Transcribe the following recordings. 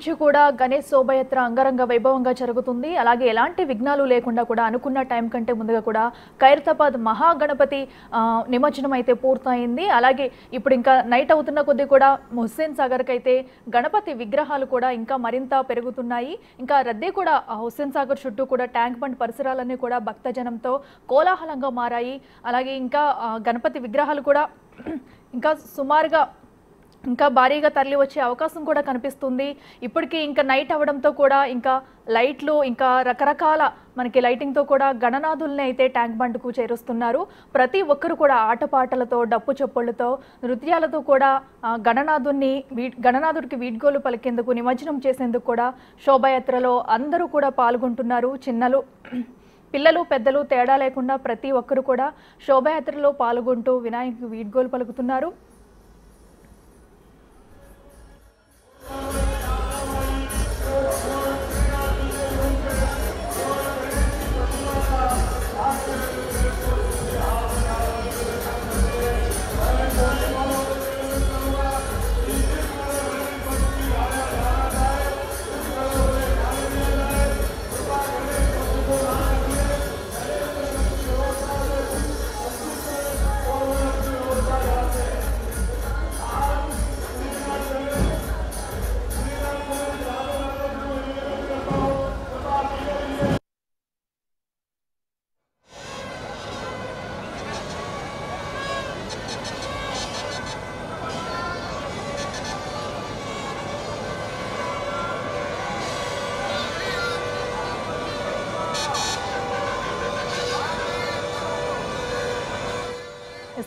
నుంచి కూడా గణేష్ శోభయాత్ర అంగరంగ వైభవంగా జరుగుతుంది. అలాగే ఎలాంటి విఘ్నాలు లేకుండా కూడా అనుకున్న టైం కంటే ముందుగా కూడా ఖైరతాబాద్ మహాగణపతి నిమజ్జనం అయితే పూర్తయింది. అలాగే ఇప్పుడు ఇంకా నైట్ అవుతున్న కొద్దీ కూడా హుస్సేన్ సాగర్కి అయితే గణపతి విగ్రహాలు కూడా ఇంకా మరింత పెరుగుతున్నాయి. ఇంకా రద్దీ కూడా హుస్సేన్ సాగర్ చుట్టూ కూడా ట్యాంక్ బండ్ పరిసరాలన్నీ కూడా భక్తజనంతో కోలాహలంగా మారాయి. అలాగే ఇంకా గణపతి విగ్రహాలు కూడా ఇంకా సుమారుగా ఇంకా భారీగా తరలి వచ్చే అవకాశం కూడా కనిపిస్తుంది. ఇప్పటికీ ఇంకా నైట్ అవ్వడంతో కూడా ఇంకా లైట్లు ఇంకా రకరకాల మనకి లైటింగ్తో కూడా గణనాథుల్ని అయితే ట్యాంక్ బండ్కు చేరుస్తున్నారు. ప్రతి ఒక్కరు కూడా ఆటపాటలతో డప్పు చప్పుళ్ళతో నృత్యాలతో కూడా గణనాథుడికి వీడ్గోలు పలికేందుకు నిమజ్జనం చేసేందుకు కూడా శోభాయాత్రలో అందరూ కూడా పాల్గొంటున్నారు. పిల్లలు పెద్దలు తేడా లేకుండా ప్రతి ఒక్కరు కూడా శోభాయాత్రలో పాల్గొంటూ వినాయకుడికి వీడ్గోలు పలుకుతున్నారు.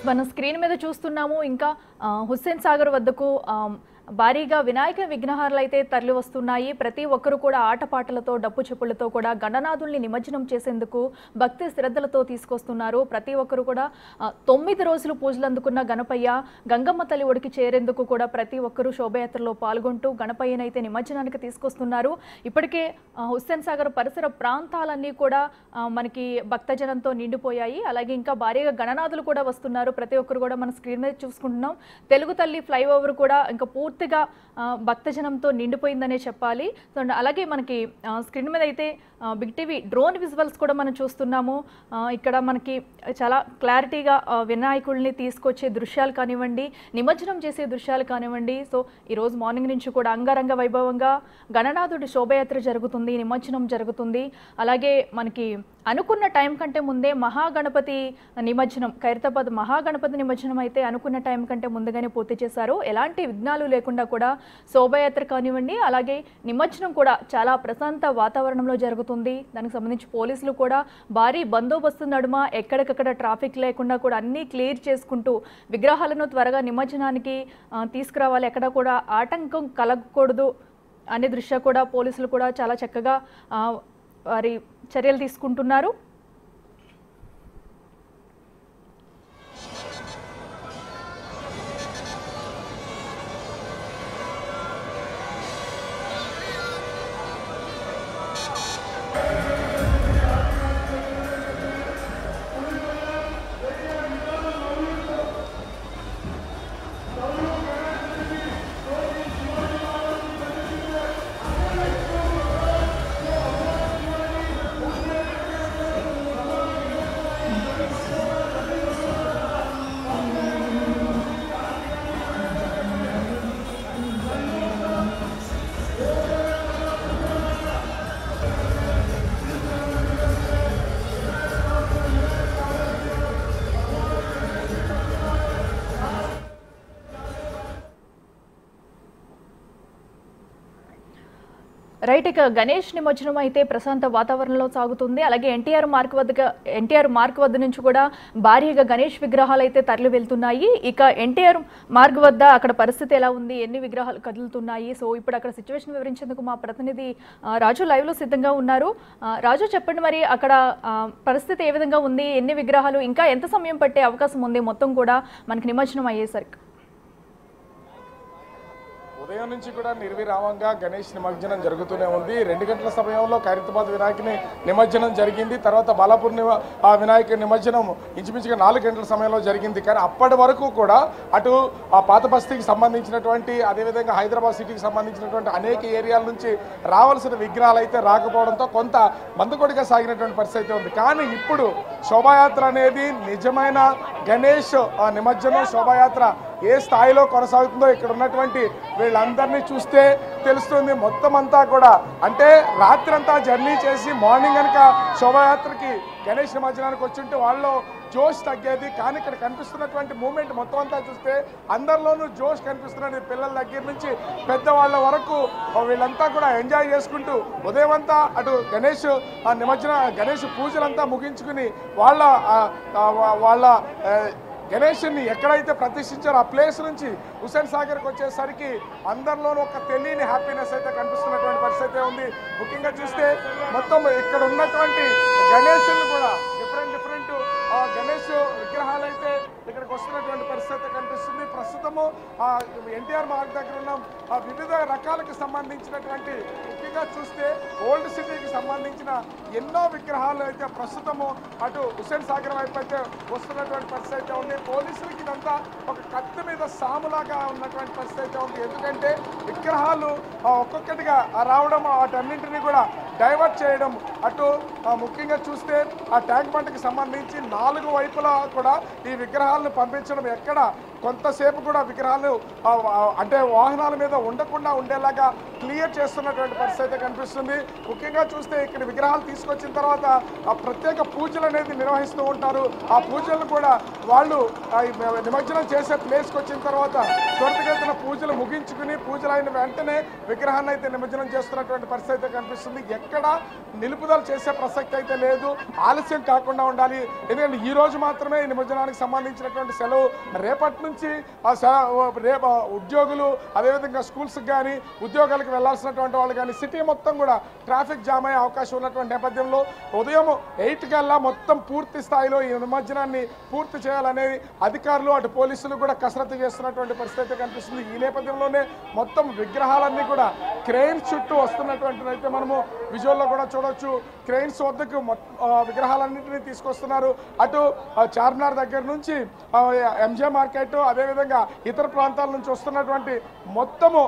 మనం స్క్రీన్ మీద చూస్తున్నాము. ఇంకా హుస్సేన్ సాగర్ వద్దకు భారీగా వినాయక విగ్రహాలు అయితే తరలి వస్తున్నాయి. ప్రతి ఒక్కరు కూడా ఆటపాటలతో డప్పు చెప్పులతో కూడా గణనాథుల్ని నిమజ్జనం చేసేందుకు భక్తి శ్రద్ధలతో తీసుకొస్తున్నారు. ప్రతి ఒక్కరు కూడా 9 రోజులు పూజలు అందుకున్న గణపయ్య గంగమ్మ తల్లి ఒడికి చేరేందుకు కూడా ప్రతి ఒక్కరూ శోభయాత్రలో పాల్గొంటూ గణపయ్యనైతే నిమజ్జనానికి తీసుకొస్తున్నారు. ఇప్పటికే హుస్సేన్ సాగర్ పరిసర ప్రాంతాలన్నీ కూడా మనకి భక్తజనంతో నిండిపోయాయి. అలాగే ఇంకా భారీగా గణనాథులు కూడా వస్తున్నారు. ప్రతి ఒక్కరు కూడా మన స్క్రీన్ మీద చూసుకుంటున్నాం. తెలుగు తల్లి ఫ్లైఓవర్ కూడా ఇంకా పూర్తిగా భక్తజనంతో నిండిపోయిందనే చెప్పాలి. సో అలాగే మనకి స్క్రీన్ మీద అయితే బిగ్ టీవీ డ్రోన్ విజువల్స్ కూడా మనం చూస్తున్నాము. ఇక్కడ మనకి చాలా క్లారిటీగా వినాయకుడిని తీసుకొచ్చే దృశ్యాలు కానివ్వండి, నిమజ్జనం చేసే దృశ్యాలు కానివ్వండి. సో ఈరోజు మార్నింగ్ నుంచి కూడా అంగరంగ వైభవంగా గణనాథుడి శోభయాత్ర జరుగుతుంది, నిమజ్జనం జరుగుతుంది. అలాగే మనకి అనుకున్న టైం కంటే ముందే మహాగణపతి నిమజ్జనం, ఖైరతాబాద్ మహాగణపతి నిమజ్జనం అయితే అనుకున్న టైం కంటే ముందుగానే పూర్తి చేశారు. ఎలాంటి విఘ్నాలు లేకుండా కూడా శోభయాత్ర కానివ్వండి, అలాగే నిమజ్జనం కూడా చాలా ప్రశాంత వాతావరణంలో జరుగుతుంది. దానికి సంబంధించి పోలీసులు కూడా భారీ బందోబస్తు నడుమ ఎక్కడికక్కడ ట్రాఫిక్ లేకుండా కూడా అన్నీ క్లియర్ చేసుకుంటూ విగ్రహాలను త్వరగా నిమజ్జనానికి తీసుకురావాలి, ఎక్కడ కూడా ఆటంకం కలగకూడదు అనే దృష్ట్యా కూడా పోలీసులు కూడా చాలా చక్కగా వారి చర్యలు తీసుకుంటున్నారు. రైట్, ఇక గణేష్ నిమజ్జనం అయితే ప్రశాంత వాతావరణంలో సాగుతుంది. అలాగే ఎన్టీఆర్ మార్క్ వద్ద నుంచి కూడా భారీగా గణేష్ విగ్రహాలు అయితే తరలి వెళ్తున్నాయి. ఇక ఎన్టీఆర్ మార్గ్ వద్ద అక్కడ పరిస్థితి ఎలా ఉంది, ఎన్ని విగ్రహాలు కదులుతున్నాయి, సో ఇప్పుడు అక్కడ సిచ్యువేషన్ వివరించేందుకు మా ప్రతినిధి రాజు లైవ్ లో సిద్ధంగా ఉన్నారు. రాజు, చెప్పండి, మరి అక్కడ పరిస్థితి ఏ విధంగా ఉంది, ఎన్ని విగ్రహాలు, ఇంకా ఎంత సమయం పట్టే అవకాశం ఉంది మొత్తం కూడా మనకి నిమజ్జనం అయ్యేసరికి? ఉదయం నుంచి కూడా నిర్విరామంగా గణేష్ నిమజ్జనం జరుగుతూనే ఉంది. 2 గంటల సమయంలో ఖైరతాబాద్ వినాయకుని నిమజ్జనం జరిగింది. తర్వాత బాలాపూర్ వినాయక నిమజ్జనం ఇంచుమించుగా 4 గంటల సమయంలో జరిగింది. కానీ అప్పటి వరకు కూడా అటు ఆ పాత బస్తీకి సంబంధించినటువంటి అదేవిధంగా హైదరాబాద్ సిటీకి సంబంధించినటువంటి అనేక ఏరియాల నుంచి రావాల్సిన విగ్రహాలు అయితే రాకపోవడంతో కొంత మందుకొడిగా సాగినటువంటి పరిస్థితి అయితే ఉంది. కానీ ఇప్పుడు శోభాయాత్ర అనేది నిజమైన గణేష్ నిమజ్జనం శోభాయాత్ర ఏ స్థాయిలో కొనసాగుతుందో ఇక్కడ ఉన్నటువంటి వీళ్ళందరినీ చూస్తే తెలుస్తుంది. మొత్తం అంతా కూడా అంటే రాత్రంతా జర్నీ చేసి మార్నింగ్ కనుక శోభాయాత్రకి గణేష్ నిమజ్జనానికి వచ్చుంటే వాళ్ళు జోష్ తగ్గేది. కానీ ఇక్కడ కనిపిస్తున్నటువంటి మూమెంట్ మొత్తం అంతా చూస్తే అందరిలోనూ జోష్ కనిపిస్తున్నది. పిల్లల దగ్గర నుంచి పెద్దవాళ్ళ వరకు వీళ్ళంతా కూడా ఎంజాయ్ చేసుకుంటూ ఉదయం అంతా అటు గణేష్ గణేష్ పూజలంతా ముగించుకుని వాళ్ళ గణేష్ని ఎక్కడైతే ప్రతిష్ఠించారో ఆ ప్లేస్ నుంచి హుస్సేన్ సాగర్కి వచ్చేసరికి అందరిలోనూ ఒక తెలియని హ్యాపీనెస్ అయితే కనిపిస్తున్నటువంటి పరిస్థితి ఉంది. ముఖ్యంగా చూస్తే మొత్తం ఇక్కడ ఉన్నటువంటి గణేషులు కూడా డిఫరెంట్ గణేష్ విగ్రహాలు అయితే ఇక్కడికి వస్తున్నటువంటి పరిస్థితి కనిపిస్తుంది. ప్రస్తుతము ఎన్టీఆర్ మార్గ్ దగ్గర ఉన్న వివిధ రకాలకు సంబంధించినటువంటి ముఖ్యంగా చూస్తే ఓల్డ్ సిటీకి సంబంధించిన ఎన్నో విగ్రహాలు అయితే ప్రస్తుతము అటు హుస్సేన్ సాగర్ వైపు అయితే వస్తున్నటువంటి పరిస్థితి అయితే ఉంది. పోలీసులకి ఇదంతా ఒక కత్తి మీద సాములాగా ఉన్నటువంటి పరిస్థితి అయితే ఉంది. ఎందుకంటే విగ్రహాలు ఒక్కొక్కటిగా రావడం వాటన్నింటినీ కూడా డైవర్ట్ చేయడం అటు ముఖ్యంగా చూస్తే ఆ ట్యాంక్ బండ్కి సంబంధించి 4 వైపులా కూడా ఈ విగ్రహాలను పంపించడం ఎక్కడ కొంతసేపు కూడా విగ్రహాలు అంటే వాహనాల మీద ఉండకుండా ఉండేలాగా క్లియర్ చేస్తున్నటువంటి పరిస్థితి కనిపిస్తుంది. ముఖ్యంగా చూస్తే ఇక్కడ విగ్రహాలు తీసుకొచ్చిన తర్వాత ఆ ప్రత్యేక పూజలు అనేది నిర్వహిస్తూ ఉంటారు. ఆ పూజలు కూడా వాళ్ళు నిమజ్జనం చేసే ప్లేస్కి వచ్చిన తర్వాత త్వరితగతిన పూజలు ముగించుకుని పూజలు అయిన వెంటనే విగ్రహాన్ని అయితే నిమజ్జనం చేస్తున్నటువంటి పరిస్థితి కనిపిస్తుంది. ఎక్కడ నిలుపుదల చేసే ప్రసక్తి అయితే లేదు. ఆలస్యం కాకుండా ఉండాలి. ఎందుకంటే ఈ రోజు మాత్రమే ఈ నిమజ్జనానికి సంబంధించినటువంటి సెలవు. రేపటి నుంచి ఉద్యోగులు అదేవిధంగా స్కూల్స్కి కానీ ఉద్యోగాలకు వెళ్లాల్సినటువంటి వాళ్ళు కానీ సిటీ మొత్తం కూడా ట్రాఫిక్ జామ్ అయ్యే అవకాశం ఉన్నటువంటి నేపథ్యంలో ఉదయం 8 కల్లా మొత్తం పూర్తి స్థాయిలో ఈ నిమజ్జనాన్ని పూర్తి చేయాలనేది అధికారులు అటు పోలీసులు కూడా కసరత్తు చేస్తున్నటువంటి పరిస్థితి కనిపిస్తుంది. ఈ నేపథ్యంలోనే మొత్తం విగ్రహాలన్నీ కూడా క్రెయిన్స్ చుట్టూ వస్తున్నటువంటి అయితే మనము విజువల్లో కూడా చూడవచ్చు. క్రెయిన్స్ వద్దకు విగ్రహాలన్నింటినీ తీసుకొస్తున్నారు. అటు చార్మినార్ దగ్గర నుంచి ఎంజే మార్కెట్ అదేవిధంగా ఇతర ప్రాంతాల నుంచి వస్తున్నటువంటి మొత్తము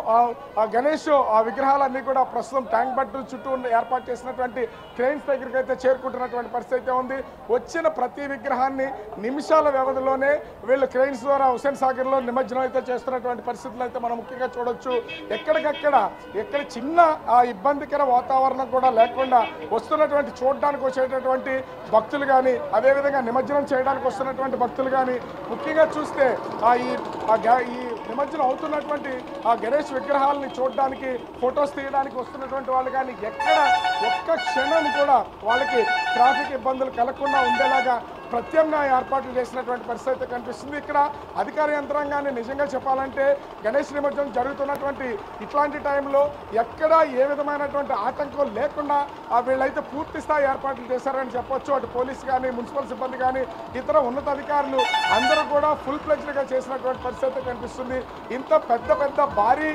గణేష్ విగ్రహాలన్నీ కూడా ప్రస్తుతం ట్యాంక్ బండ్ చుట్టూ ఏర్పాటు చేసినటువంటి క్రెయిన్స్ దగ్గరికి అయితే చేరుకుంటున్నటువంటి పరిస్థితి ఉంది. వచ్చిన ప్రతి విగ్రహాన్ని నిమిషాల వ్యవధిలోనే వీళ్ళు క్రెయిన్స్ ద్వారా హుస్సేన్ సాగర్లో నిమజ్జనం అయితే చేస్తున్నటువంటి పరిస్థితులు అయితే మనం ముఖ్యంగా చూడొచ్చు. ఎక్కడ చిన్న ఇబ్బందికర వాతావరణం కూడా లేకుండా వస్తున్నటువంటి చూడడానికి వచ్చేటటువంటి భక్తులు కానీ అదేవిధంగా నిమజ్జనం చేయడానికి వస్తున్నటువంటి భక్తులు కానీ ముఖ్యంగా చూస్తే ఈ నిమజ్జనం అవుతున్నటువంటి ఆ గణేష్ విగ్రహాలని చూడడానికి ఫొటోస్ తీయడానికి వస్తున్నటువంటి వాళ్ళు కానీ ఎక్కడ ఒక్క క్షణం కూడా వాళ్ళకి ట్రాఫిక్ ఇబ్బందులు కలగకుండా ఉండేలాగా ప్రత్యామ్నాయ ఏర్పాట్లు చేసినటువంటి పరిస్థితి కనిపిస్తుంది. ఇక్కడ అధికార యంత్రాంగాన్ని నిజంగా చెప్పాలంటే గణేష్ నిమజ్జనం జరుగుతున్నటువంటి ఇట్లాంటి టైంలో ఎక్కడ ఏ విధమైనటువంటి ఆటంకం లేకుండా వీళ్ళైతే పూర్తి స్థాయి ఏర్పాట్లు చేశారని చెప్పొచ్చు. అటు పోలీసు కానీ మున్సిపల్ సిబ్బంది కానీ ఇతర ఉన్నతాధికారులు అందరూ కూడా ఫుల్ ఫ్లెడ్జ్డ్గా చేసినటువంటి పరిస్థితి కనిపిస్తుంది. ఇంత పెద్ద భారీ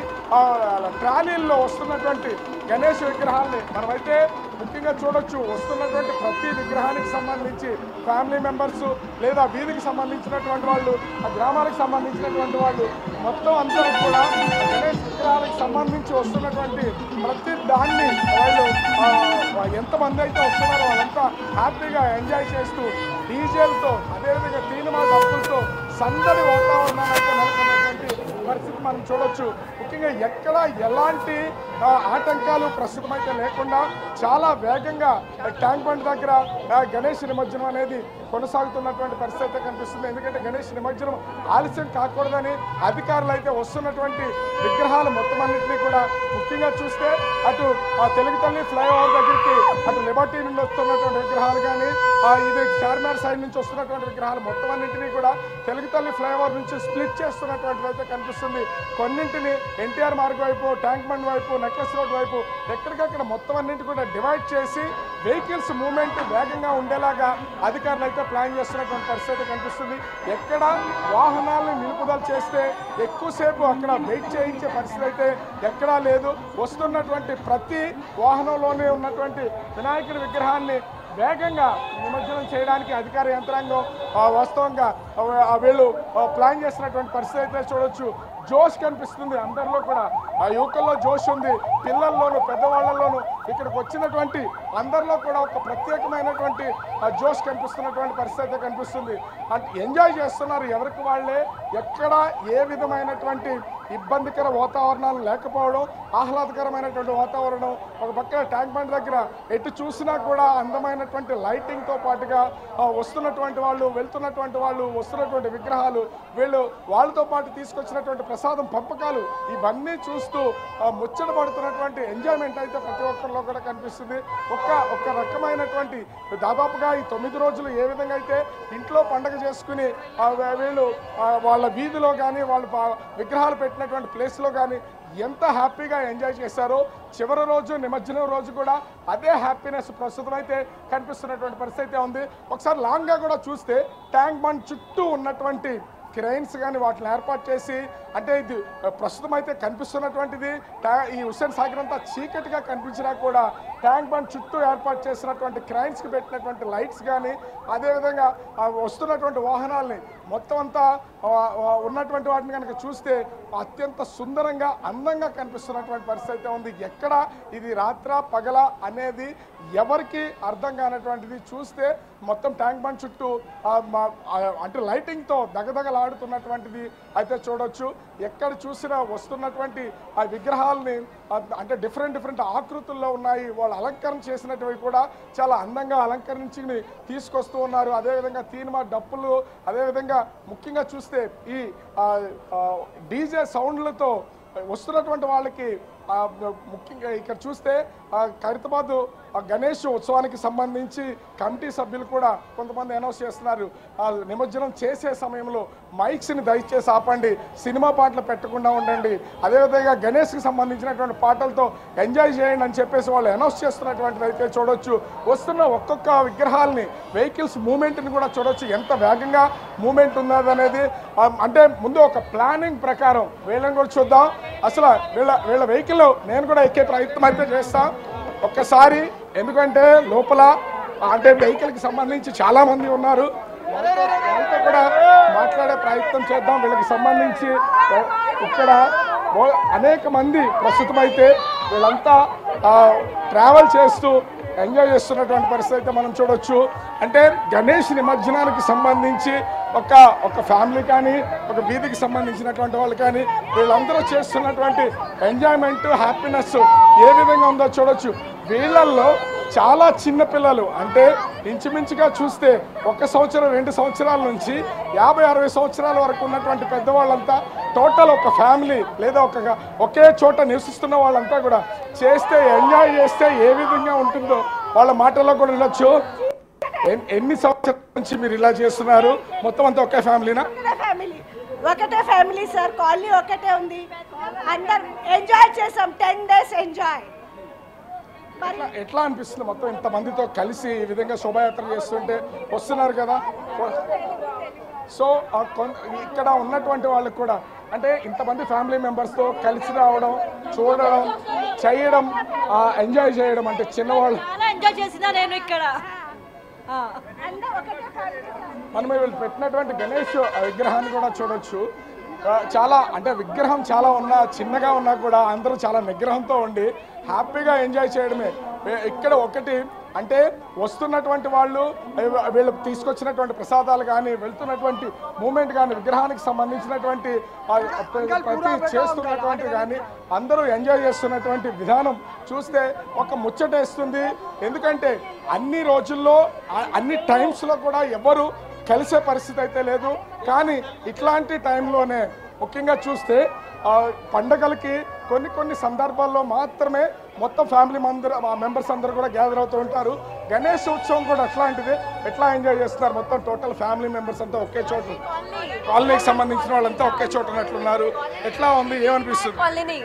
ట్రాలీల్లో వస్తున్నటువంటి గణేష్ విగ్రహాలని మనమైతే ముఖ్యంగా చూడొచ్చు. వస్తున్నటువంటి ప్రతి విగ్రహానికి సంబంధించి ఫ్యామిలీ మెంబర్స్ లేదా వీధికి సంబంధించినటువంటి వాళ్ళు ఆ గ్రామాలకు సంబంధించినటువంటి వాళ్ళు మొత్తం అందరూ కూడా గణేష్ విగ్రహాలకు సంబంధించి వస్తున్నటువంటి ప్రతి దాన్ని వాళ్ళు ఎంతమంది అయితే వస్తున్నారో వాళ్ళంతా హ్యాపీగా ఎంజాయ్ చేస్తూ డీజేలతో అదేవిధంగా తీనుమా డబ్బులతో సందడి వాతావరణాన్ని అయితే నెలకొన్నటువంటి పరిస్థితి మనం చూడొచ్చు. ముఖ్యంగా ఎక్కడ ఎలాంటి ఆటంకాలు ప్రస్తుతం అయితే లేకుండా చాలా వేగంగా ట్యాంక్ బండ్ దగ్గర గణేష్ నిమజ్జనం అనేది కొనసాగుతున్నటువంటి పరిస్థితి అయితే కనిపిస్తుంది. ఎందుకంటే గణేష్ నిమజ్జనం ఆలస్యం కాకూడదని అధికారులు అయితే వస్తున్నటువంటి విగ్రహాలు మొత్తం అన్నింటినీ కూడా ముఖ్యంగా చూస్తే అటు తెలుగు తల్లి ఫ్లైఓవర్ దగ్గరికి అటు లిబర్టీ నుండి వస్తున్నటువంటి విగ్రహాలు కానీ ఇది చార్మినార్ సైడ్ నుంచి వస్తున్నటువంటి విగ్రహాలు మొత్తం అన్నింటినీ కూడా తెలుగు తల్లి ఫ్లైఓవర్ నుంచి స్ప్లిట్ చేస్తున్నటువంటి అయితే కనిపిస్తుంది. కనిపిస్తుంది. కొన్నింటిని ఎన్టీఆర్ మార్గ్ వైపు, ట్యాంక్ బండ్ వైపు, నెక్లెస్ రోడ్ వైపు ఎక్కడికక్కడ మొత్తం అన్నింటి కూడా డివైడ్ చేసి వెహికల్స్ మూవ్మెంట్ వేగంగా ఉండేలాగా అధికారులు అయితే ప్లాన్ చేస్తున్నటువంటి పరిస్థితి కనిపిస్తుంది. ఎక్కడ వాహనాలను నిలుపుదల చేస్తే ఎక్కువసేపు అక్కడ వెయిట్ చేయించే పరిస్థితి అయితే ఎక్కడా లేదు. వస్తున్నటువంటి ప్రతి వాహనంలోనే ఉన్నటువంటి వినాయకుడి విగ్రహాన్ని వేగంగా నిమజ్జనం చేయడానికి అధికార యంత్రాంగం వాస్తవంగా వీళ్ళు ప్లాన్ చేస్తున్నటువంటి పరిస్థితి అయితే చూడొచ్చు. జోష్ కనిపిస్తుంది అందరిలో కూడా, ఆ యువకుల్లో జోష్ ఉంది, పిల్లల్లోనూ పెద్దవాళ్లలోనూ ఇక్కడికి వచ్చినటువంటి అందరిలో కూడా ఒక ప్రత్యేకమైనటువంటి జోష్ కనిపిస్తున్నటువంటి పరిస్థితి కనిపిస్తుంది. ఎంజాయ్ చేస్తున్నారు ఎవరికి వాళ్ళే, ఎక్కడ ఏ విధమైనటువంటి ఇబ్బందికర వాతావరణాలు లేకపోవడం, ఆహ్లాదకరమైనటువంటి వాతావరణం. ఒక పక్కన ట్యాంక్ బండ్ దగ్గర ఎటు చూసినా కూడా అందమైనటువంటి లైటింగ్తో పాటుగా వస్తున్నటువంటి వాళ్ళు, వెళ్తున్నటువంటి వాళ్ళు, వస్తున్నటువంటి విగ్రహాలు, వాళ్ళతో పాటు తీసుకొచ్చినటువంటి ప్రసాదం పంపకాలు, ఇవన్నీ చూస్తూ ముచ్చట పడుతున్నటువంటి ఎంజాయ్మెంట్ అయితే ప్రతి ఒక్కరిలో కూడా కనిపిస్తుంది. ఒక రకమైనటువంటి దాదాపుగా ఈ 9 రోజులు ఏ విధంగా అయితే ఇంట్లో పండగ చేసుకుని వీళ్ళు వాళ్ళ వీధిలో కానీ వాళ్ళ విగ్రహాలు పెట్టినటువంటి ప్లేస్లో కానీ ఎంత హ్యాపీగా ఎంజాయ్ చేశారో, చివరి రోజు నిమజ్జనం రోజు కూడా అదే హ్యాపీనెస్ ప్రస్తుతం అయితే కనిపిస్తున్నటువంటి పరిస్థితి ఉంది. ఒకసారి లాంగ్గా కూడా చూస్తే ట్యాంక్ బండ్ చుట్టూ ఉన్నటువంటి క్రెయిన్స్ కానీ వాటిని ఏర్పాటు చేసి, అంటే ఇది ప్రస్తుతం అయితే కనిపిస్తున్నటువంటిది ఈ హుస్సేన్ సాగర్ అంతా చీకటిగా కనిపించినా కూడా ట్యాంక్ బండ్ చుట్టూ ఏర్పాటు చేసినటువంటి క్రెయిన్స్కి పెట్టినటువంటి లైట్స్ కానీ, అదేవిధంగా వస్తున్నటువంటి వాహనాలని మొత్తం అంతా ఉన్నటువంటి వాటిని కనుక చూస్తే అత్యంత సుందరంగా అందంగా కనిపిస్తున్నటువంటి పరిస్థితి అయితే ఉంది. ఎక్కడ ఇది రాత్ర పగల అనేది ఎవరికి అర్థం కానటువంటిది. చూస్తే మొత్తం ట్యాంక్ బండ్ చుట్టూ అంటే లైటింగ్తో దగదగలాడుతున్నటువంటిది అయితే చూడొచ్చు. ఎక్కడ చూసినా వస్తున్నటువంటి ఆ విగ్రహాలని అంటే డిఫరెంట్ ఆకృతుల్లో ఉన్నాయి. వాళ్ళు అలంకరణ చేసినటువంటివి కూడా చాలా అందంగా అలంకరించి తీసుకొస్తూ ఉన్నారు. అదేవిధంగా తీన్మా డప్పులు, అదేవిధంగా ముఖ్యంగా చూస్తే ఈ డీజే సౌండ్లతో వస్తున్నటువంటి వాళ్ళకి ముఖ్యంగా ఇక్కడ చూస్తే ఖైరతాబాద్ గణేష్ ఉత్సవానికి సంబంధించి కమిటీ సభ్యులు కూడా కొంతమంది అనౌన్స్ చేస్తున్నారు, నిమజ్జనం చేసే సమయంలో మైక్స్ని దయచేసి ఆపండి, సినిమా పాటలు పెట్టకుండా ఉండండి, అదేవిధంగా గణేష్కి సంబంధించినటువంటి పాటలతో ఎంజాయ్ చేయండి అని చెప్పేసి వాళ్ళు అనౌన్స్ చేస్తున్నటువంటిది అయితే చూడొచ్చు. వస్తున్న ఒక్కొక్క విగ్రహాలని వెహికల్స్ మూమెంట్ని కూడా చూడొచ్చు, ఎంత వేగంగా మూమెంట్ ఉన్నదనేది. అంటే ముందు ఒక ప్లానింగ్ ప్రకారం వీళ్ళని కూడా చూద్దాం. అసలు వీళ్ళ వెహికల్ నేను కూడా ఎక్కే ప్రయత్నం అయితే చేస్తా ఒక్కసారి, ఎందుకంటే లోపల అంటే వెహికల్కి సంబంధించి చాలా మంది ఉన్నారు, వాళ్ళతో కూడా మాట్లాడే ప్రయత్నం చేద్దాం. వీళ్ళకి సంబంధించి ఇక్కడ అనేక మంది ప్రస్తుతం అయితే వీళ్ళంతా ట్రావెల్ చేస్తూ ఎంజాయ్ చేస్తున్నటువంటి పరిస్థితి అయితే మనం చూడొచ్చు. అంటే గణేష్ నిమజ్జనానికి సంబంధించి ఒక ఫ్యామిలీ కానీ, ఒక వీధికి సంబంధించినటువంటి వాళ్ళు కానీ వీళ్ళందరూ చేస్తున్నటువంటి ఎంజాయ్మెంట్, హ్యాపీనెస్ ఏ విధంగా ఉందో చూడొచ్చు. వీళ్ళల్లో చాలా చిన్నపిల్లలు, అంటే ఇంచుమించుగా చూస్తే 1 సంవత్సరం 2 సంవత్సరాల నుంచి 50-60 సంవత్సరాల వరకు ఉన్నటువంటి పెద్దవాళ్ళంతా టోటల్ ఒక ఫ్యామిలీ లేదా ఒకే చోట నివసిస్తున్న వాళ్ళంతా కూడా చేస్తే ఎంజాయ్ చేస్తే ఏ విధంగా ఉంటుందో వాళ్ళ మాటల్లో కూడా వినొచ్చు. ఎన్ని సంవత్సరాల నుంచి మీరు ఇలా చేస్తున్నారు? మొత్తం అంతా ఒకే ఫ్యామిలీనా? ఒకటే ఫ్యామిలీ సార్, కాలనీ ఒకటే ఉంది, అందరు ఎంజాయ్ చేసాం. 10 days ఎంజాయ్. ఎట్లా అనిపిస్తుంది మొత్తం ఇంతమందితో కలిసి ఈ విధంగా శోభాయాత్ర చేస్తుంటే? వస్తున్నారు కదా, సో ఇక్కడ ఉన్నటువంటి వాళ్ళకి కూడా అంటే ఇంతమంది ఫ్యామిలీ మెంబర్స్తో కలిసి రావడం, చూడడం, చేయడం, ఎంజాయ్ చేయడం, అంటే చిన్నవాళ్ళు ఎంజాయ్ చేసినా నేను ఇక్కడ మనం వీళ్ళు పెట్టినటువంటి గణేష్ విగ్రహాన్ని కూడా చూడొచ్చు. చాలా అంటే విగ్రహం చాలా ఉన్నా, చిన్నగా ఉన్నా కూడా అందరూ చాలా నిగ్రహంతో ఉండి హ్యాపీగా ఎంజాయ్ చేయడమే. ఇక్కడ ఒకటి అంటే వస్తున్నటువంటి వాళ్ళు వీళ్ళు తీసుకొచ్చినటువంటి ప్రసాదాలు కానీ, వెళ్తున్నటువంటి మూమెంట్ కానీ, విగ్రహానికి సంబంధించినటువంటి ప్రతి చేస్తున్నటువంటి కానీ అందరూ ఎంజాయ్ చేస్తున్నటువంటి విధానం చూస్తే ఒక ముచ్చటేస్తుంది. ఎందుకంటే అన్ని రోజుల్లో అన్ని టైమ్స్లో కూడా ఎవరు కలిసే పరిస్థితి అయితే లేదు. కానీ ఇట్లాంటి టైంలోనే ముఖ్యంగా చూస్తే పండగలకి కొన్ని సందర్భాల్లో మాత్రమే మొత్తం ఫ్యామిలీ మెంబర్స్ అందరూ కూడా గ్యాదర్ అవుతూ ఉంటారు. గణేష్ ఉత్సవం కూడా అట్లాంటిది. ఎట్లా ఎంజాయ్ చేస్తున్నారు? మొత్తం టోటల్ ఫ్యామిలీ మెంబర్స్ అంతా ఒకే చోట, కాలనీకి సంబంధించిన వాళ్ళంతా ఒకే చోట ఉన్నట్లున్నారు. ఎట్లా ఉంది? ఏమనిపిస్తుంది? కాలనీ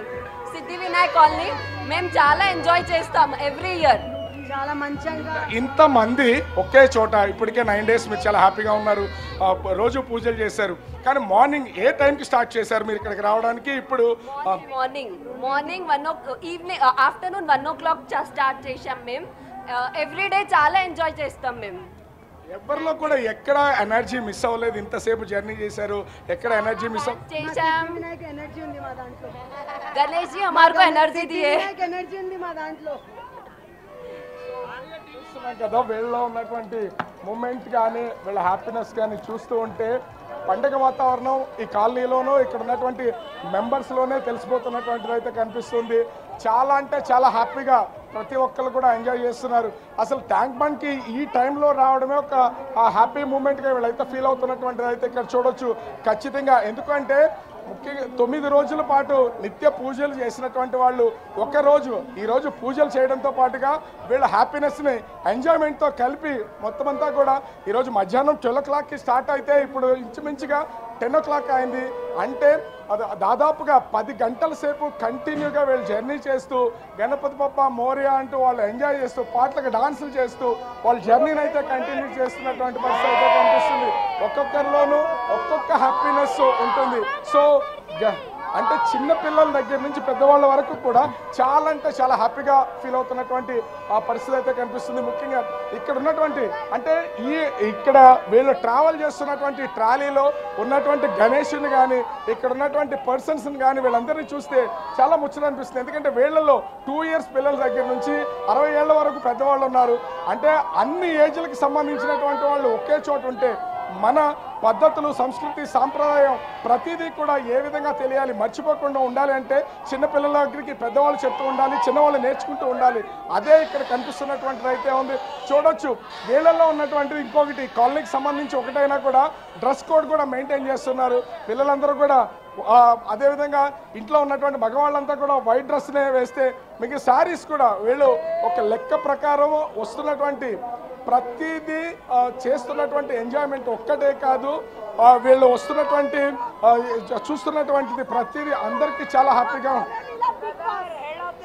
సిద్ధి వినాయక్ కాలనీ మేము చాలా ఎంజాయ్ చేస్తాం ఎవ్రీ ఇయర్. చాలా మంచిగా ఇంతమంది ఒకే చోట ఇప్పటికే 9 days మీరు చాలా హ్యాపీగా ఉన్నారు. రోజు పూజలు చేశారు. కానీ మార్నింగ్ ఏ టైంకి స్టార్ట్ చేశారు మీరు ఇక్కడికి రావడానికి? ఇప్పుడు morning evening afternoon 1 o'clock start చేసాం మేము. ఎవ్రీడే చాలా ఎంజాయ్ చేస్తాం మేము. ఎవరిలో కూడా ఎక్కడ ఎనర్జీ మిస్ అవ్వలేదు. ఇంతసేపు జర్నీ చేశారు, ఎక్కడ ఎనర్జీ మిస్ చేసాం. ఎనర్జీ ఉంది మా దాంట్లో. గణేష్ జీ हमारे ఎనర్జీ దియే. ఎనర్జీ ఉంది మా దాంట్లో. చూస్తున్నాం కదా వీళ్ళలో ఉన్నటువంటి మూమెంట్ కానీ వీళ్ళ హ్యాపీనెస్ కానీ చూస్తూ ఉంటే పండగ వాతావరణం ఈ కాలనీలోనూ ఇక్కడ ఉన్నటువంటి మెంబర్స్లోనే తెలిసిపోతున్నటువంటిది అయితే కనిపిస్తుంది. చాలా అంటే చాలా హ్యాపీగా ప్రతి ఒక్కరు కూడా ఎంజాయ్ చేస్తున్నారు. అసలు ట్యాంక్ బండ్కి ఈ టైంలో రావడమే ఒక హ్యాపీ మూమెంట్గా వీళ్ళైతే ఫీల్ అవుతున్నటువంటిది అయితే ఇక్కడ చూడొచ్చు ఖచ్చితంగా. ఎందుకంటే ముఖ్యంగా 9 రోజుల పాటు నిత్య పూజలు చేసినటువంటి వాళ్ళు ఒకరోజు ఈరోజు పూజలు చేయడంతో పాటుగా వీళ్ళ హ్యాపీనెస్ని ఎంజాయ్మెంట్తో కలిపి మొత్తం అంతా కూడా ఈరోజు మధ్యాహ్నం 12 o'clockకి స్టార్ట్ అయితే ఇప్పుడు ఇంచుమించుగా 10 o'clock అయింది. అంటే అది దాదాపుగా 10 గంటల సేపు కంటిన్యూగా వీళ్ళు జర్నీ చేస్తూ గణపతి బప్ప మోరియా అంటూ వాళ్ళు ఎంజాయ్ చేస్తూ పాటలకు డాన్సులు చేస్తూ వాళ్ళ జర్నీని అయితే కంటిన్యూ చేస్తున్నటువంటి పరిస్థితి అయితే కనిపిస్తుంది. ఒక్కొక్కరిలోనూ ఒక్కొక్క హ్యాపీనెస్ ఉంటుంది. సో అంటే చిన్న పిల్లల దగ్గర నుంచి పెద్దవాళ్ళ వరకు కూడా చాలా అంటే చాలా హ్యాపీగా ఫీల్ అవుతున్నటువంటి ఆ పరిస్థితి అయితే కనిపిస్తుంది. ముఖ్యంగా ఇక్కడ ఉన్నటువంటి అంటే ఇక్కడ వీళ్ళు ట్రావెల్ చేస్తున్నటువంటి ట్రాలీలో ఉన్నటువంటి గణేషుని కానీ ఇక్కడ ఉన్నటువంటి పర్సన్స్ని కానీ వీళ్ళందరినీ చూస్తే చాలా ముచ్చట అనిపిస్తుంది. ఎందుకంటే వీళ్ళలో 2 years పిల్లల దగ్గర నుంచి 60 ఏళ్ల వరకు పెద్దవాళ్ళు ఉన్నారు. అంటే అన్ని ఏజ్లకు సంబంధించినటువంటి వాళ్ళు ఒకే చోట ఉంటే మన పద్ధతులు సంస్కృతి సాంప్రదాయం ప్రతిదీ కూడా ఏ విధంగా తెలియాలి, మర్చిపోకుండా ఉండాలి అంటే చిన్నపిల్లల దగ్గరికి పెద్దవాళ్ళు చెప్తూ ఉండాలి, చిన్నవాళ్ళు నేర్చుకుంటూ ఉండాలి. అదే ఇక్కడ కనిపిస్తున్నటువంటిది అయితే ఉంది. చూడొచ్చు వీళ్ళల్లో ఉన్నటువంటిది ఇంకొకటి కాలనీకి సంబంధించి ఒకటైనా కూడా డ్రెస్ కోడ్ కూడా మెయింటైన్ చేస్తున్నారు. పిల్లలందరూ కూడా అదేవిధంగా ఇంట్లో ఉన్నటువంటి మగవాళ్ళంతా కూడా వైట్ డ్రెస్నే వేస్తే మీకు శారీస్ కూడా వీళ్ళు ఒక లెక్క ప్రకారం వస్తున్నటువంటి ప్రతిదీ చేస్తున్నటువంటి ఎంజాయ్మెంట్ ఒక్కటే కాదు, వీళ్ళు వస్తున్నటువంటి చూస్తున్నటువంటిది ప్రతిదీ అందరికీ చాలా హ్యాపీగా ఉంది.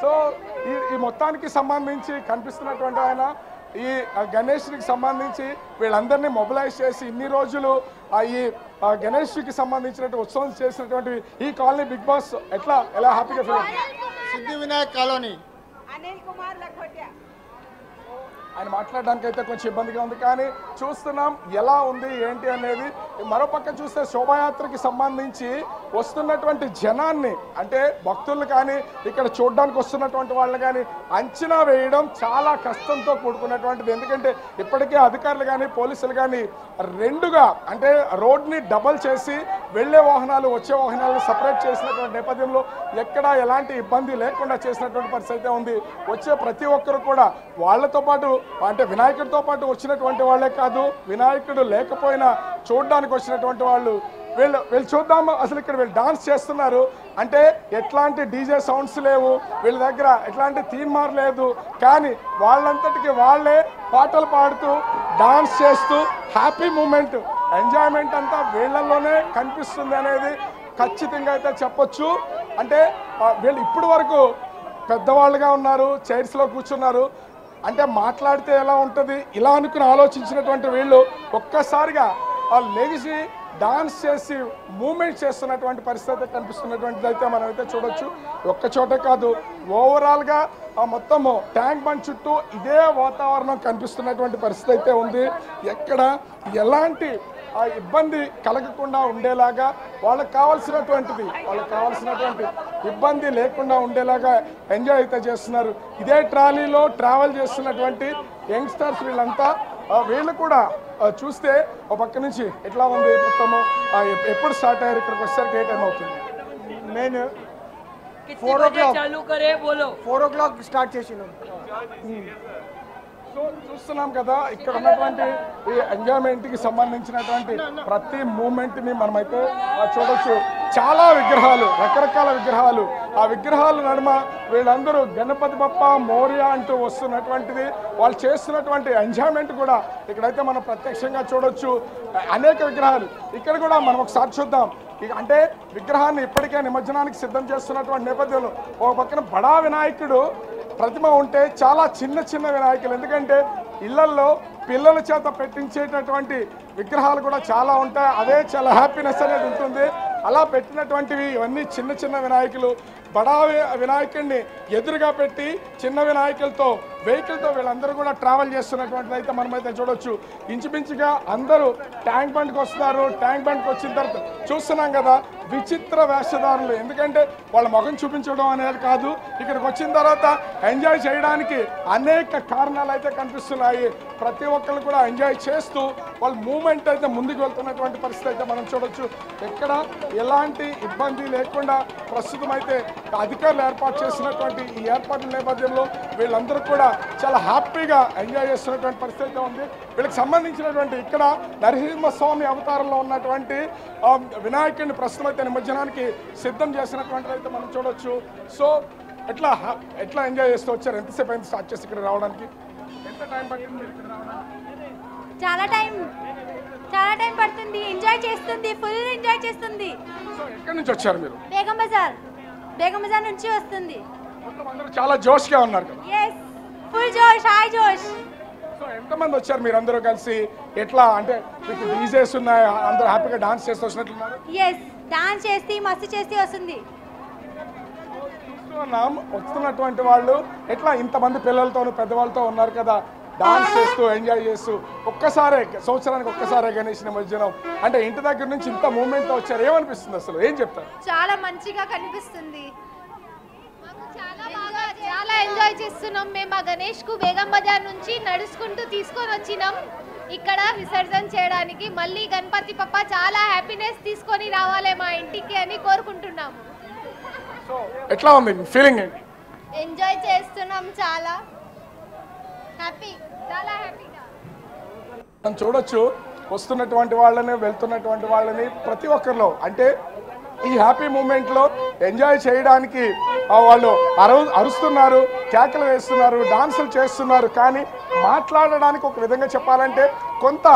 సో ఈ మొత్తానికి సంబంధించి కనిపిస్తున్నటువంటి ఆయన ఈ గణేష్కి సంబంధించి వీళ్ళందరినీ మొబిలైజ్ చేసి ఇన్ని రోజులు ఈ గణేష్కి సంబంధించినటువంటి ఉత్సవం చేసినటువంటి ఈ కాలనీ బిగ్ బాస్ ఎలా హ్యాపీగా ఫీల్ సిద్ధి వినాయక్ కాలనీ అనిల్ కుమార్ లఖోటియా. ఆయన మాట్లాడడానికి అయితే కొంచెం ఇబ్బందిగా ఉంది. కానీ చూస్తున్నాం ఎలా ఉంది ఏంటి అనేది. మరోపక్క చూస్తే శోభాయాత్రకి సంబంధించి వస్తున్నటువంటి జనాన్ని అంటే భక్తులు కానీ ఇక్కడ చూడడానికి వస్తున్నటువంటి వాళ్ళని కానీ అంచనా వేయడం చాలా కష్టంతో కూడుకున్నటువంటిది. ఎందుకంటే ఇప్పటికే అధికారులు కానీ పోలీసులు కానీ రెండుగా అంటే రోడ్ని డబల్ చేసి వెళ్ళే వాహనాలు వచ్చే వాహనాలను సపరేట్ చేసినటువంటి నేపథ్యంలో ఎక్కడ ఎలాంటి ఇబ్బంది లేకుండా చేసినటువంటి పరిస్థితి అయితే ఉంది. వచ్చే ప్రతి ఒక్కరు కూడా వాళ్ళతో పాటు అంటే వినాయకుడితో పాటు వచ్చినటువంటి వాళ్ళే కాదు, వినాయకుడు లేకపోయినా చూడడానికి వచ్చినటువంటి వాళ్ళు వీళ్ళు చూద్దాము. అసలు ఇక్కడ వీళ్ళు డాన్స్ చేస్తున్నారు అంటే ఎట్లాంటి డీజే సౌండ్స్ లేవు, వీళ్ళ దగ్గర ఎట్లాంటి తీన్మార్ లేదు. కానీ వాళ్ళంతటికి వాళ్ళే పాటలు పాడుతూ డాన్స్ చేస్తూ హ్యాపీ మూమెంట్ ఎంజాయ్మెంట్ అంతా వీళ్ళల్లోనే కనిపిస్తుంది అనేది ఖచ్చితంగా అయితే చెప్పొచ్చు. అంటే వీళ్ళు ఇప్పటి వరకు పెద్దవాళ్ళుగా ఉన్నారు, చైర్స్లో కూర్చున్నారు. అంటే మాట్లాడితే ఎలా ఉంటుంది ఇలా అనుకుని ఆలోచించినటువంటి వీళ్ళు ఒక్కసారిగా లెగిసి డాన్స్ చేసి మూమెంట్ చేస్తున్నటువంటి పరిస్థితి కనిపిస్తున్నటువంటిది అయితే మనం అయితే చూడొచ్చు. ఒక్క చోటే కాదు, ఓవరాల్గా మొత్తము ట్యాంక్ బండ్ చుట్టూ ఇదే వాతావరణం కనిపిస్తున్నటువంటి పరిస్థితి అయితే ఉంది. ఎక్కడ ఎలాంటి ఇబ్బంది కలగకుండా ఉండేలాగా వాళ్ళకి కావాల్సినటువంటి ఇబ్బంది లేకుండా ఉండేలాగా ఎంజాయ్ అయితే చేస్తున్నారు. ఇదే ట్రాలీలో ట్రావెల్ చేస్తున్నటువంటి యంగ్స్టర్స్ వీళ్ళంతా వీళ్ళు కూడా చూస్తే ఒక పక్క నుంచి ఎట్లా ఉంది మొత్తము ఎప్పుడు స్టార్ట్ అయ్యారు ఇక్కడికి వచ్చేసరికి ఏ టైం అవుతుంది? నేను 4 o'clock స్టార్ట్ చేసినాం. సో చూస్తున్నాం కదా ఇక్కడ ఉన్నటువంటి ఈ ఎంజాయ్మెంట్కి సంబంధించినటువంటి ప్రతి మూమెంట్ని మనమైతే చూడొచ్చు. చాలా విగ్రహాలు, రకరకాల విగ్రహాలు, ఆ విగ్రహాల నడుమ వీళ్ళందరూ గణపతి బప్ప మౌర్య అంటూ వస్తున్నటువంటిది, వాళ్ళు చేస్తున్నటువంటి ఎంజాయ్మెంట్ కూడా ఇక్కడైతే మనం ప్రత్యక్షంగా చూడొచ్చు. అనేక విగ్రహాలు ఇక్కడ కూడా మనం ఒకసారి చూద్దాం. అంటే విగ్రహాన్ని ఇప్పటికే నిమజ్జనానికి సిద్ధం చేస్తున్నటువంటి నేపథ్యంలో ఒక పక్కన బడా వినాయకుడు ప్రతిమ ఉంటే చాలా చిన్న చిన్న వినాయకులు, ఎందుకంటే ఇళ్లల్లో పిల్లల చేత పెట్టించేటటువంటి విగ్రహాలు కూడా చాలా ఉంటాయి. అదే చాలా హ్యాపీనెస్ అనేది ఉంటుంది. అలా పెట్టినటువంటివి ఇవన్నీ చిన్న చిన్న వినాయకులు. బడా వినాయకుడిని ఎదురుగా పెట్టి చిన్న వినాయకులతో వెహికల్తో వీళ్ళందరూ కూడా ట్రావెల్ చేస్తున్నటువంటిది అయితే మనమైతే చూడొచ్చు. ఇంచుమించుగా అందరూ ట్యాంక్ బండ్కి వస్తున్నారు. ట్యాంక్ బండ్కి వచ్చిన తర్వాత చూస్తున్నాం కదా విచిత్ర వేషధారులు, ఎందుకంటే వాళ్ళ ముఖం చూపించడం అనేది కాదు, ఇక్కడికి వచ్చిన తర్వాత ఎంజాయ్ చేయడానికి అనేక కారణాలు అయితే కనిపిస్తున్నాయి. ప్రతి ఒక్కరు కూడా ఎంజాయ్ చేస్తూ వాళ్ళ మూమెంట్ అయితే ముందుకు వెళ్తున్నటువంటి పరిస్థితి అయితే మనం చూడొచ్చు. ఎక్కడ ఎలాంటి ఇబ్బంది లేకుండా ప్రస్తుతం అయితే అధికారులు ఏర్పాటు చేసినటువంటి ఈ ఏర్పాట్ల నేపథ్యంలో వీళ్ళందరూ కూడా చాలా హ్యాపీగా ఎంజాయ్ చేస్తున్నటువంటి పరిస్థితి అయితే ఉంది. వీళ్ళకి సంబంధించినటువంటి ఇక్కడ నరసింహస్వామి అవతారంలో ఉన్నటువంటి వినాయకుడిని ప్రస్తుతం అయితే నిమజ్జనానికి సిద్ధం చేసినటువంటిది అయితే మనం చూడొచ్చు. సో ఎట్లా ఎంజాయ్ చేస్తూ వచ్చారు? ఎంతసేపు అయింది స్టార్ట్ చేసి ఇక్కడ రావడానికి? ఎంత టైం పట్టింది ఇక్కడ రావడానికి? చాలా టైం పడుతుంది. ఎంజాయ్ చేస్తుంది, ఫుల్ ఎంజాయ్ చేస్తుంది. సో ఎక్కడి నుంచి వచ్చారు మీరు? బేగం బజార్ నుంచి వస్తుంది. మొత్తం అందరూ చాలా జోష్గా ఉన్నారు కదా? ఎస్, ఫుల్ జోష్, హై జోష్. సో ఎంతమంది వచ్చారు మీరు అందరూ కలిసి? ఎట్లా అంటే మీకు డీజేస్ ఉన్నాయి, అందరూ హ్యాపీగా డాన్స్ చేస్తూ వచ్చినట్లున్నారు? ఎస్, డాన్స్ చేసి మస్తు చేసి వస్తుంది. చూస్తున్నాం వస్తున్నటువంటి వాళ్ళు ఎట్లా ఇంతమంది పిల్లలతోనూ పెద్దవాళ్ళతో ఉన్నారు కదా, డాన్స్ చేస్తూ ఎంజాయ్ చేస్తూ. సంవత్సరానికి ఒక్కసారే గణేష్ నిమజ్జనం అంటే ఇంటి దగ్గర నుంచి ఇంత మూమెంట్తో వచ్చారు. ఏమనిపిస్తుంది అసలు? ఏం చెప్తారు? చాలా మంచిగా కనిపిస్తుంది. చాలా ఎంజాయ్ చేస్తున్నాం. మేము ఆ గణేష్ కు బేగం బజార్ నుంచి నడుచుకుంటూ తీసుకొని వచ్చినాం ఇక్కడ విసర్జన చేయడానికి. మళ్ళీ గణపతి పప్ప చాలా హ్యాపీనెస్ తీసుకొని రావాలి మా ఇంటికి అని కోరుకుంటున్నాము. సో ఎట్లా ఉంది ఫీలింగ్ ఏంటి? ఎంజాయ్ చేస్తున్నాం, చాలా హ్యాపీగా. మనం చూడొచ్చు వస్తున్నటువంటి వాళ్ళని, వెళ్తున్నటువంటి వాళ్ళని, ప్రతి ఒక్కరిలో అంటే ఈ హ్యాపీ మూమెంట్లో ఎంజాయ్ చేయడానికి వాళ్ళు అరుస్తున్నారు, కేకలు వేస్తున్నారు, డాన్సులు చేస్తున్నారు. కానీ మాట్లాడడానికి ఒక విధంగా చెప్పాలంటే కొంత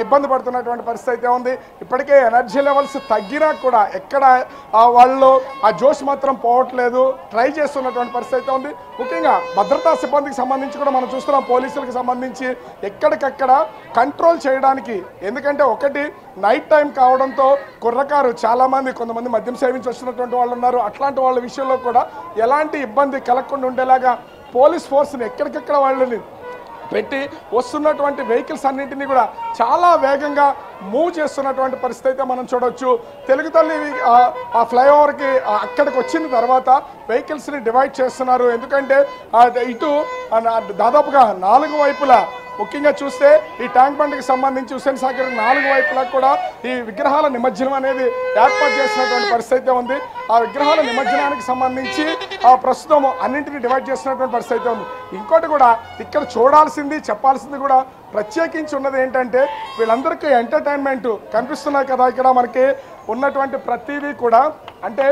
ఇబ్బంది పడుతున్నటువంటి పరిస్థితి అయితే ఉంది. ఇప్పటికే ఎనర్జీ లెవెల్స్ తగ్గినా కూడా ఎక్కడ వాళ్ళు ఆ జోష్ మాత్రం పోవట్లేదు, ట్రై చేస్తున్నటువంటి పరిస్థితి అయితే ఉంది. ముఖ్యంగా భద్రతా సిబ్బందికి సంబంధించి కూడా మనం చూస్తున్నాం, పోలీసులకు సంబంధించి ఎక్కడికక్కడ కంట్రోల్ చేయడానికి. ఎందుకంటే ఒకటి నైట్ టైం కావడంతో కుర్రకారు చాలామంది, కొంతమంది మద్యం సేవించి వచ్చినటువంటి వాళ్ళు ఉన్నారు. అట్లాంటి వాళ్ళ విషయంలో కూడా ఎలాంటి ఇబ్బంది కలగకుండా ఉండేలాగా పోలీస్ ఫోర్స్ని ఎక్కడికక్కడ వాళ్ళని పెట్టి వస్తున్నటువంటి వెహికల్స్ అన్నింటినీ కూడా చాలా వేగంగా మూవ్ చేస్తున్నటువంటి పరిస్థితి అయితే మనం చూడవచ్చు. తెలుగు తల్లి ఆ ఫ్లైఓవర్కి అక్కడికి వచ్చిన తర్వాత వెహికల్స్ని డివైడ్ చేస్తున్నారు. ఎందుకంటే ఇటు దాదాపుగా 4 వైపులా, ముఖ్యంగా చూస్తే ఈ ట్యాంక్ బండ్కి సంబంధించి హుస్సేన్ సాగర్ 4 వైపులా కూడా ఈ విగ్రహాల నిమజ్జనం అనేది ఏర్పాటు చేసినటువంటి పరిస్థితి ఉంది. ఆ విగ్రహాల నిమజ్జనానికి సంబంధించి ప్రస్తుతం అన్నింటినీ డివైడ్ చేసినటువంటి పరిస్థితి ఉంది. ఇంకోటి కూడా ఇక్కడ చూడాల్సింది, చెప్పాల్సింది కూడా ప్రత్యేకించి ఉన్నది ఏంటంటే వీళ్ళందరికీ ఎంటర్టైన్మెంట్ కనిపిస్తున్నాయి కదా ఇక్కడ మనకి ఉన్నటువంటి ప్రతిదీ కూడా. అంటే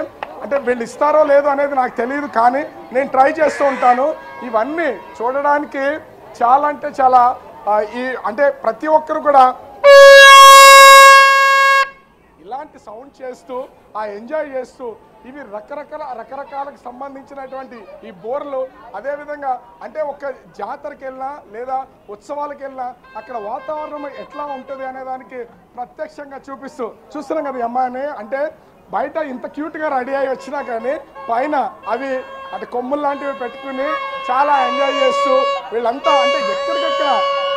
వీళ్ళు ఇస్తారో లేదో అనేది నాకు తెలియదు, కానీ నేను ట్రై చేస్తూ ఉంటాను. ఇవన్నీ చూడడానికి చాలా అంటే చాలా అంటే ప్రతి ఒక్కరు కూడా ఇలాంటి సౌండ్ చేస్తూ ఎంజాయ్ చేస్తూ ఇవి రకరకాలకు సంబంధించినటువంటి ఈ బోర్లు. అదేవిధంగా అంటే ఒక జాతరకి వెళ్ళినా లేదా ఉత్సవాలకు వెళ్ళినా అక్కడ వాతావరణం ఎట్లా ఉంటుంది అనే దానికి ప్రత్యక్షంగా చూస్తున్నాం కదా. అమ్మాయిని అంటే బయట ఇంత క్యూట్గా రెడీ అయ్యి వచ్చినా కానీ పైన అవి అంటే కొమ్ములు లాంటివి పెట్టుకుని చాలా ఎంజాయ్ చేస్తూ వీళ్ళంతా అంటే ఎక్కడికెక్కడ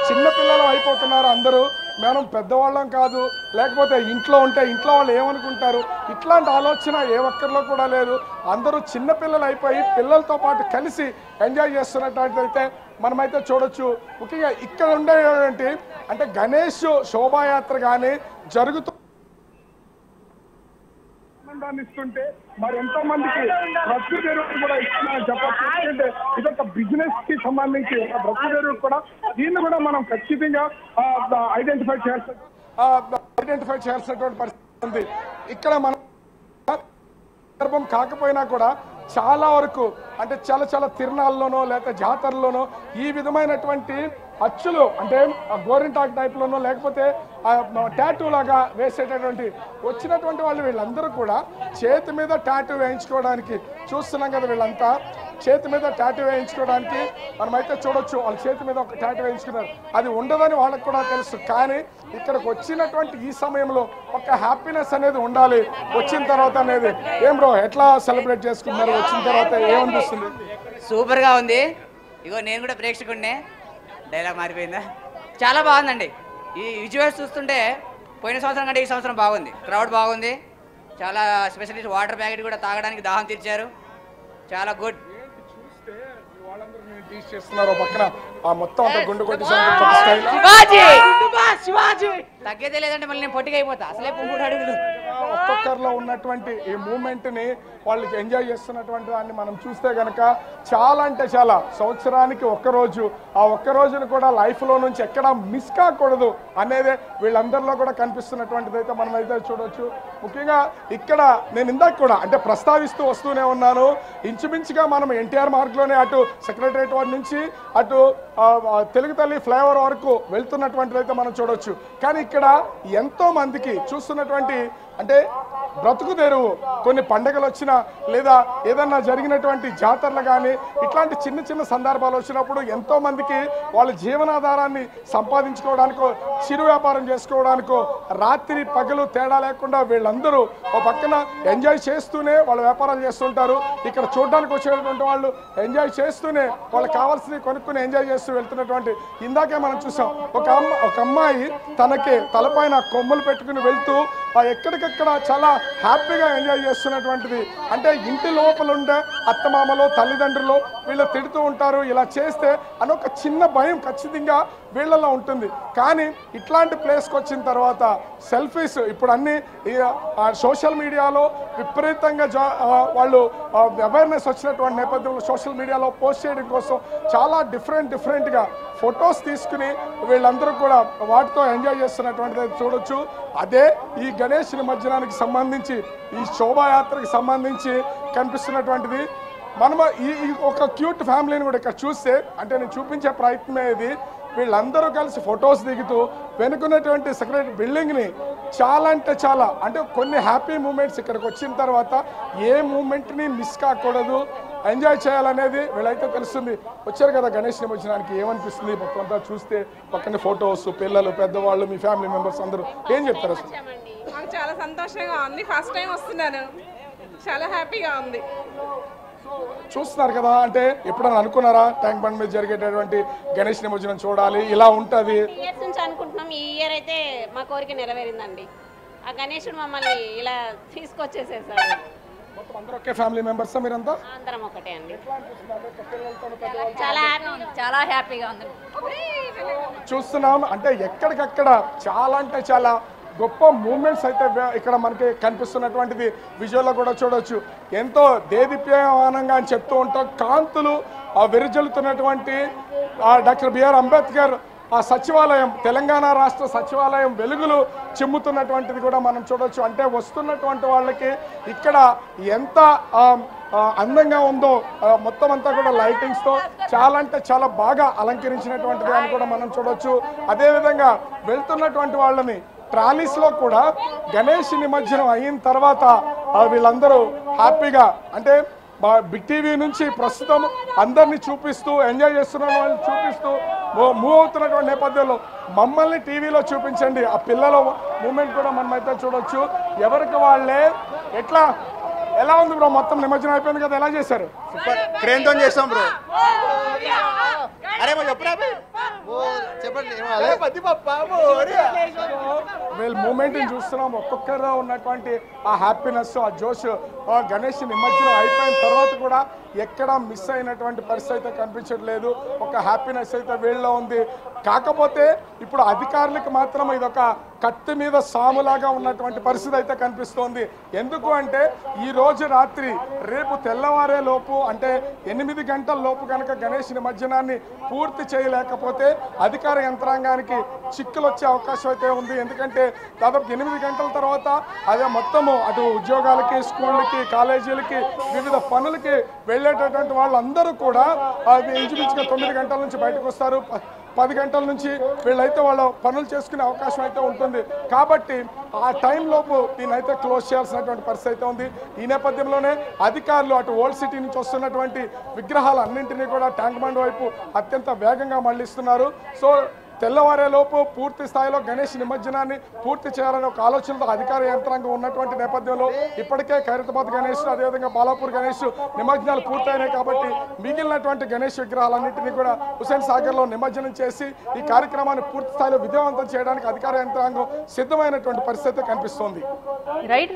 చిన్నపిల్లలు అయిపోతున్నారు అందరూ. మనం పెద్దవాళ్ళం కాదు, లేకపోతే ఇంట్లో ఉంటే ఇంట్లో వాళ్ళు ఏమనుకుంటారు, ఇట్లాంటి ఆలోచన ఏ ఒక్కరిలో కూడా లేదు. అందరూ చిన్నపిల్లలు అయిపోయి పిల్లలతో పాటు కలిసి ఎంజాయ్ చేస్తున్నట్టయితే మనమైతే చూడొచ్చు. ముఖ్యంగా ఇక్కడ ఉండేటువంటి అంటే గణేష్ శోభాయాత్ర కానీ జరుగుతూ ఇస్తుంటే మరి ఎంతో మందికి బ్రతుకు తెరువు కూడా ఇస్తున్నారని చెప్పచ్చు. ఎందుకంటే ఇదొక బిజినెస్ కి సంబంధించి బ్రతుకు తెరువు కూడా, దీన్ని కూడా మనం ఖచ్చితంగా ఐడెంటిఫై చేయాల్సినటువంటి పరిస్థితి ఉంది. ఇక్కడ మనం సందర్భం కాకపోయినా కూడా చాలా వరకు అంటే చాలా తిరునాళ్ళలోనో లేకపోతే జాతరలోనో ఈ విధమైనటువంటి అచ్చులు అంటే గోరింటాక్ టైప్లోనో లేకపోతే టాటూ లాగా వేసేటటువంటి వచ్చినటువంటి వాళ్ళు వీళ్ళందరూ కూడా చేతి మీద టాటూ వేయించుకోవడానికి చూస్తున్నాం కదా. వీళ్ళంతా చేతి మీద టాటూ వేయించుకోవడానికి మనమైతే చూడొచ్చు. వాళ్ళ చేతి మీద ఒక టాటూ వేయించుకున్నారు. అది ఉండదని వాళ్ళకి కూడా తెలుసు. కానీ ఇక్కడికి వచ్చినటువంటి ఈ సమయంలో ఒక హ్యాపీనెస్ అనేది ఉండాలి వచ్చిన తర్వాత అనేది. ఏం బ్రో ఎట్లా సెలబ్రేట్ చేసుకుంటున్నారు? వచ్చిన తర్వాత ఏమనిపిస్తుంది? సూపర్గా ఉంది. ఇగో నేను కూడా ప్రేక్షకుడినే. డైలాగ్ మారిపోయిందా? చాలా బాగుందండి. ఈ విజువల్స్ చూస్తుంటే పోయిన సంవత్సరం కంటే ఈ సంవత్సరం బాగుంది. క్రౌడ్ బాగుంది. చాలా స్పెషలిస్ట్ వాటర్ ప్యాకెట్ కూడా తాగడానికి దాహం తీర్చారు. చాలా గుడ్. పక్కన మొత్తం తగ్గేదే లేదంటే మళ్ళీ నేను పొట్టిగా అయిపోతా. అసలే 3 అడుగులు. ఒక్కొక్కరిలో ఉన్నటువంటి ఈ మూమెంట్ ని వాళ్ళకి ఎంజాయ్ చేస్తున్నటువంటి దాన్ని మనం చూస్తే గనక చాలా అంటే చాలా సంవత్సరానికి ఒక్కరోజు, ఆ ఒక్కరోజును కూడా లైఫ్ లో నుంచి ఎక్కడ మిస్ కాకూడదు అనేదే వీళ్ళందరిలో కూడా కనిపిస్తున్నటువంటిది అయితే మనం అయితే చూడొచ్చు. ముఖ్యంగా ఇక్కడ నేను ఇందాక కూడా అంటే ప్రస్తావిస్తూ వస్తూనే ఉన్నాను. ఇంచుమించుగా మనం ఎన్టీఆర్ మార్గ్లోనే అటు సెక్రటరియట్ వారి నుంచి అటు తెలుగు తల్లి ఫ్లైఓవర్ వరకు వెళ్తున్నటువంటిది అయితే మనం చూడొచ్చు. కానీ ఇక్కడ ఎంతో మందికి చూస్తున్నటువంటి అంటే బ్రతుకు తెరువు కొన్ని పండుగలు వచ్చినా లేదా ఏదన్నా జరిగినటువంటి జాతరలు కానీ ఇట్లాంటి చిన్న సందర్భాలు వచ్చినప్పుడు ఎంతో మందికి వాళ్ళ జీవనాధారాన్ని సంపాదించుకోవడానికో చిరు వ్యాపారం చేసుకోవడానికో రాత్రి పగలు తేడా లేకుండా వీళ్ళందరూ ఒక పక్కన ఎంజాయ్ చేస్తూనే వాళ్ళ వ్యాపారాలు చేస్తుంటారు. ఇక్కడ చూడడానికి వచ్చేటువంటి వాళ్ళు ఎంజాయ్ చేస్తూనే వాళ్ళకి కావాల్సినవి కొనుక్కుని ఎంజాయ్ చేస్తూ వెళ్తున్నటువంటి ఇందాకే మనం చూసాం. ఒక అమ్మాయి తనకి తలపైన కొమ్ములు పెట్టుకుని వెళ్తూ ఎక్కడికక్కడ చాలా హ్యాపీగా ఎంజాయ్ చేస్తున్నటువంటిది. అంటే ఇంటి లోపల ఉండే అత్తమామలో తల్లిదండ్రులు వీళ్ళు తిడుతూ ఉంటారు ఇలా చేస్తే అని ఒక చిన్న భయం ఖచ్చితంగా వీళ్ళలో ఉంటుంది. కానీ ఇట్లాంటి ప్లేస్కి వచ్చిన తర్వాత సెల్ఫీస్ ఇప్పుడు అన్ని సోషల్ మీడియాలో విపరీతంగా వాళ్ళు అవేర్నెస్ వచ్చినటువంటి నేపథ్యంలో సోషల్ మీడియాలో పోస్ట్ చేయడం కోసం చాలా డిఫరెంట్గా ఫొటోస్ తీసుకుని వీళ్ళందరూ కూడా వాటితో ఎంజాయ్ చేస్తున్నటువంటిది చూడొచ్చు. అదే ఈ గణేష్ నిమజ్జనానికి సంబంధించి ఈ శోభాయాత్రకు సంబంధించి కనిపిస్తున్నటువంటిది. మనం ఈ ఒక క్యూట్ ఫ్యామిలీని కూడా ఇక్కడ చూస్తే అంటే నేను చూపించే ప్రయత్నమే ఇది. వీళ్ళందరూ కలిసి ఫొటోస్ దిగుతూ వెనుకున్నటువంటి సెక్రటరీ బిల్డింగ్ని చాలా అంటే చాలా అంటే కొన్ని హ్యాపీ మూమెంట్స్ ఇక్కడికి వచ్చిన తర్వాత ఏ మూమెంట్ని మిస్ కాకూడదు ఎంజాయ్ చేయాలనేది వీళ్ళైతే తెలుస్తుంది. వచ్చారు కదా గణేష్ నిమజ్జనానికి ఏమనిపిస్తుంది? మొత్తం అంతా చూస్తే పక్కన ఫొటోస్ పిల్లలు పెద్దవాళ్ళు మీ ఫ్యామిలీ మెంబర్స్ అందరూ ఏం చెప్తారు? అసలు మాకు చాలా సంతోషంగా ఉంది. ఫస్ట్ టైం వస్తున్నాను. చాలా హ్యాపీగా ఉంది. చూస్తున్నారు కదా అంటే ఎప్పుడైనా అనుకున్నారా ట్యాంక్ బండ్ మీద జరిగేటటువంటి గణేష్ నిమజ్జనం చూడాలి ఇలా ఉంటుంది? ఇయర్స్ నుంచి అనుకుంటున్నాం. ఈ ఇయర్ అయితే మా కోరిక నెరవేరిందండి. ఆ గణేశుడు మమ్మల్ని ఇలా తీసుకొచ్చేసేసాడు. మొత్తం అందరూ ఒకే ఫ్యామిలీ మెంబర్స్ మీరంతా? అందరం ఒకటే అండి. చాలా హ్యాపీగా ఉంది. చూస్తున్నాం అంటే ఎక్కడికక్కడ చాలా అంటే చాలా గొప్ప మూమెంట్స్ అయితే ఇక్కడ మనకి కనిపిస్తున్నటువంటిది విజువల్లో కూడా చూడవచ్చు. ఎంతో దేదీప్యమానంగా అని చెప్తూ ఉంటాం. కాంతులు విరజల్లుతున్నటువంటి డాక్టర్ బిఆర్ అంబేద్కర్ ఆ సచివాలయం తెలంగాణ రాష్ట్ర సచివాలయం వెలుగులు చిమ్ముతున్నటువంటిది కూడా మనం చూడవచ్చు. అంటే వస్తున్నటువంటి వాళ్ళకి ఇక్కడ ఎంత అందంగా ఉందో మొత్తం అంతా కూడా లైటింగ్స్తో చాలా అంటే చాలా బాగా అలంకరించినటువంటిది అని కూడా మనం చూడవచ్చు. అదేవిధంగా వెళ్తున్నటువంటి వాళ్ళని ట్రాలీస్లో కూడా గణేష్ నిమజ్జనం అయిన తర్వాత వీళ్ళందరూ హ్యాపీగా అంటే బిగ్ టీవీ నుంచి ప్రస్తుతం అందరినీ చూపిస్తూ ఎంజాయ్ చేస్తున్న వాళ్ళని చూపిస్తూ మూవ్ అవుతున్నటువంటి నేపథ్యంలో మమ్మల్ని టీవీలో చూపించండి ఆ పిల్లల మూమెంట్ కూడా మనమైతే చూడొచ్చు. ఎవరికి వాళ్ళే ఎలా ఉంది బ్రో? మొత్తం నిమజ్జనం అయిపోయింది కదా, ఎలా చేశారు? సూపర్ క్రేన్ తో చేస్తాం బ్రో. అరే చెప్పండి వీళ్ళ మూమెంట్ చూస్తున్నాం. ఒక్కొక్కరు ఉన్నటువంటి ఆ హ్యాపీనెస్ ఆ జోష్ గణేష్ నిమజ్జనం అయిపోయిన తర్వాత కూడా ఎక్కడ మిస్ అయినటువంటి పరిస్థితి అయితే కనిపించట్లేదు. ఒక హ్యాపీనెస్ అయితే వీళ్ళలో ఉంది. కాకపోతే ఇప్పుడు అధికారులకు మాత్రం ఇదొక కత్తి మీద సాములాగా ఉన్నటువంటి పరిస్థితి అయితే కనిపిస్తోంది. ఎందుకు అంటే ఈ రోజు రాత్రి రేపు తెల్లవారే లోపు అంటే 8 గంటల లోపు కనుక గణేష్ నిమజ్జనాన్ని పూర్తి చేయలేకపోతే అధికార యంత్రాంగానికి చిక్కులు వచ్చే అవకాశం అయితే ఉంది. ఎందుకంటే దాదాపు 8 గంటల తర్వాత అదే మొత్తము అటు ఉద్యోగాలకి, స్కూళ్ళకి, కాలేజీలకి, వివిధ పనులకి వెళ్ళేటటువంటి వాళ్ళందరూ కూడా ఇంచుమించుగా 9 గంటల నుంచి బయటకు వస్తారు. 10 గంటల నుంచి వీళ్ళైతే వాళ్ళ పనులు చేసుకునే అవకాశం అయితే ఉంటుంది. కాబట్టి ఆ టైంలోపు దీన్నైతే క్లోజ్ చేయాల్సినటువంటి పరిస్థితి అయితే ఉంది. ఈ నేపథ్యంలోనే అధికారులు అటు ఓల్డ్ సిటీ నుంచి వస్తున్నటువంటి విగ్రహాలన్నింటినీ కూడా ట్యాంక్ బండ్ వైపు అత్యంత వేగంగా మళ్లిస్తున్నారు. సో తెల్లవారేలోపు పూర్తి స్థాయిలో గణేష్ నిమజ్జనాన్ని పూర్తి చేయాలనే ఒక ఆలోచనతో అధికార యంత్రాంగం ఉన్నటువంటి నేపథ్యంలో ఇప్పటికే ఖైరతాబాద్ గణేష్, అదేవిధంగా బాలాపూర్ గణేష్ నిమజ్జనాలు పూర్తయినాయి. కాబట్టి మిగిలినటువంటి గణేష్ విగ్రహాలన్నింటినీ కూడా హుస్సేన్ సాగర్లో నిమజ్జనం చేసి ఈ కార్యక్రమాన్ని పూర్తి స్థాయిలో విజయవంతం చేయడానికి అధికార యంత్రాంగం సిద్ధమైనటువంటి పరిస్థితి కనిపిస్తోంది. రైట్.